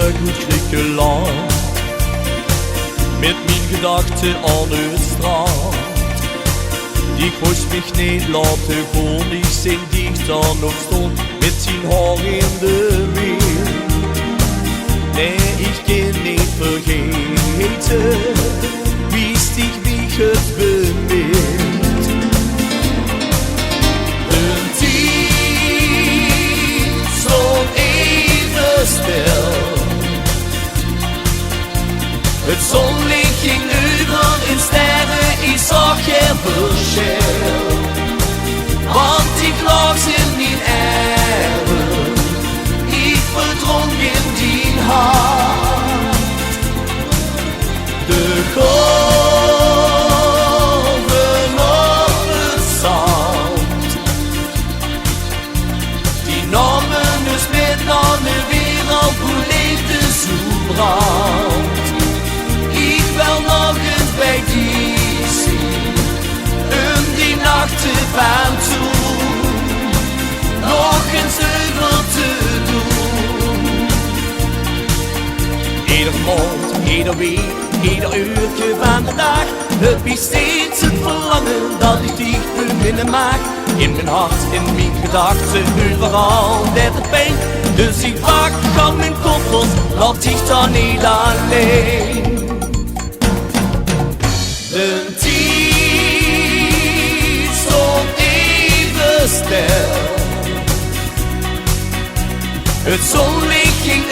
zurück nach Griechenland. Mit meinen Gedanken an den Strand. Ich muss mich nicht lassen gehen, ich sing dich dann noch stund mit zijn Haar in de wind. Nee, ich geh nicht vergeten, wist ich mich het bemint. De tijd stond even stil. Het zonlicht ging over in sterren, ik zag geen verschil. Want ik lag in die erven, ik verdronk in die hart. De golven op het zand, die namen dus met naar de wereld, hoe leefde zo brand. Ik wil nog eens bij die zien, die nachten van toen, nog eens over te doen. Ieder mond, ieder week, ieder uurtje van de dag, het is steeds het verlangen dat ik dicht binnen maak. In mijn hart, in mijn gedachten, overal dat het pijn. Dus ik pak aan mijn koffers, laat ik dan niet alleen. De tijd stond even stil. Het zonlicht ging